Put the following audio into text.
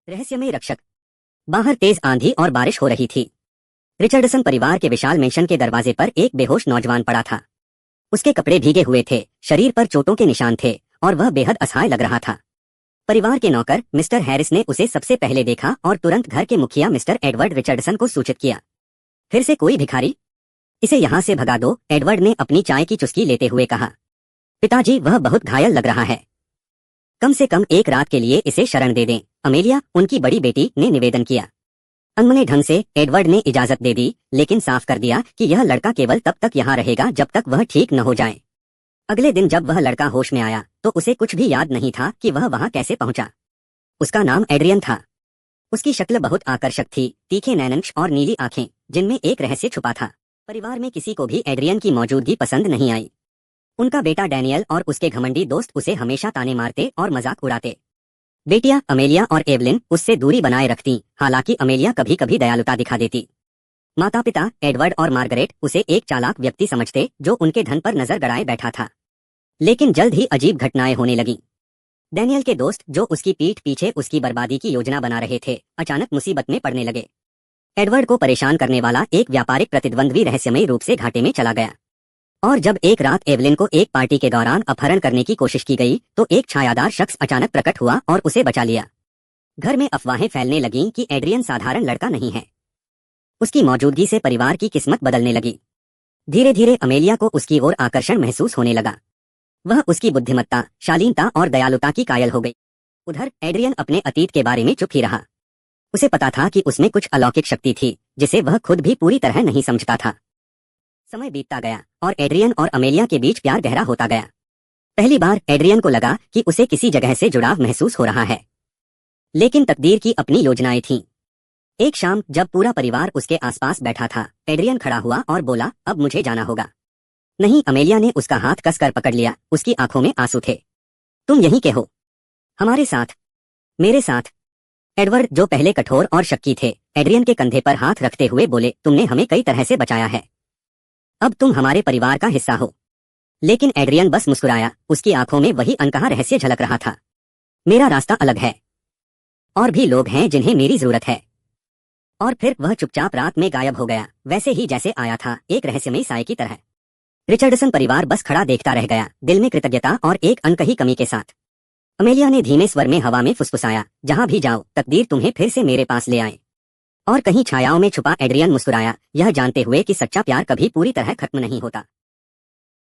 रहस्यमय रक्षक। बाहर तेज आंधी और बारिश हो रही थी। रिचर्डसन परिवार के विशाल मेंशन के दरवाजे पर एक बेहोश नौजवान पड़ा था। उसके कपड़े भीगे हुए थे, शरीर पर चोटों के निशान थे और वह बेहद असहाय लग रहा था। परिवार के नौकर मिस्टर हैरिस ने उसे सबसे पहले देखा और तुरंत घर के मुखिया मिस्टर एडवर्ड रिचर्डसन को सूचित किया। फिर से कोई भिखारी? इसे यहाँ से भगा दो, एडवर्ड ने अपनी चाय की चुस्की लेते हुए कहा। पिताजी, वह बहुत घायल लग रहा है। कम से कम एक रात के लिए इसे शरण दे दें, अमेलिया, उनकी बड़ी बेटी, ने निवेदन किया। अनमने ढंग से एडवर्ड ने इजाजत दे दी, लेकिन साफ कर दिया कि यह लड़का केवल तब तक यहाँ रहेगा जब तक वह ठीक न हो जाए। अगले दिन जब वह लड़का होश में आया तो उसे कुछ भी याद नहीं था कि वह वहां कैसे पहुंचा। उसका नाम एड्रियन था। उसकी शक्ल बहुत आकर्षक थी, तीखे नैनंश और नीली आंखें जिनमें एक रहस्य छुपा था। परिवार में किसी को भी एड्रियन की मौजूदगी पसंद नहीं आई। उनका बेटा डैनियल और उसके घमंडी दोस्त उसे हमेशा ताने मारते और मजाक उड़ाते। बेटियां अमेलिया और एवलिन उससे दूरी बनाए रखती, हालांकि अमेलिया कभी कभी दयालुता दिखा देती। माता पिता एडवर्ड और मार्गरेट उसे एक चालाक व्यक्ति समझते जो उनके धन पर नजर गड़ाए बैठा था। लेकिन जल्द ही अजीब घटनाएं होने लगीं। डैनियल के दोस्त जो उसकी पीठ पीछे उसकी बर्बादी की योजना बना रहे थे, अचानक मुसीबत में पड़ने लगे। एडवर्ड को परेशान करने वाला एक व्यापारिक प्रतिद्वंद्वी रहस्यमयी रूप से घाटे में चला गया। और जब एक रात एवलिन को एक पार्टी के दौरान अपहरण करने की कोशिश की गई तो एक छायादार शख्स अचानक प्रकट हुआ और उसे बचा लिया। घर में अफवाहें फैलने लगीं कि एड्रियन साधारण लड़का नहीं है। उसकी मौजूदगी से परिवार की किस्मत बदलने लगी। धीरे धीरे अमेलिया को उसकी ओर आकर्षण महसूस होने लगा। वह उसकी बुद्धिमत्ता, शालीनता और दयालुता की कायल हो गई। उधर एड्रियन अपने अतीत के बारे में चुप ही रहा। उसे पता था कि उसमें कुछ अलौकिक शक्ति थी जिसे वह खुद भी पूरी तरह नहीं समझता था। समय बीतता गया और एड्रियन और अमेलिया के बीच प्यार गहरा होता गया। पहली बार एड्रियन को लगा कि उसे किसी जगह से जुड़ाव महसूस हो रहा है। लेकिन तकदीर की अपनी योजनाएं थीं। एक शाम जब पूरा परिवार उसके आसपास बैठा था, एड्रियन खड़ा हुआ और बोला, अब मुझे जाना होगा। नहीं, अमेलिया ने उसका हाथ कसकर पकड़ लिया। उसकी आंखों में आंसू थे। तुम यहीं के हो, हमारे साथ, मेरे साथ। एडवर्ड, जो पहले कठोर और शक्की थे, एड्रियन के कंधे पर हाथ रखते हुए बोले, तुमने हमें कई तरह से बचाया है। अब तुम हमारे परिवार का हिस्सा हो। लेकिन एड्रियन बस मुस्कुराया। उसकी आंखों में वही अनकहा रहस्य झलक रहा था। मेरा रास्ता अलग है। और भी लोग हैं जिन्हें मेरी जरूरत है। और फिर वह चुपचाप रात में गायब हो गया, वैसे ही जैसे आया था, एक रहस्यमयी साए की तरह। रिचर्डसन परिवार बस खड़ा देखता रह गया, दिल में कृतज्ञता और एक अनकही कमी के साथ। अमेलिया ने धीमे स्वर में हवा में फुसफुसाया, जहां भी जाओ तकदीर तुम्हें फिर से मेरे पास ले आए। और कहीं छायाओं में छुपा एड्रियन मुस्कुराया, यह जानते हुए कि सच्चा प्यार कभी पूरी तरह खत्म नहीं होता।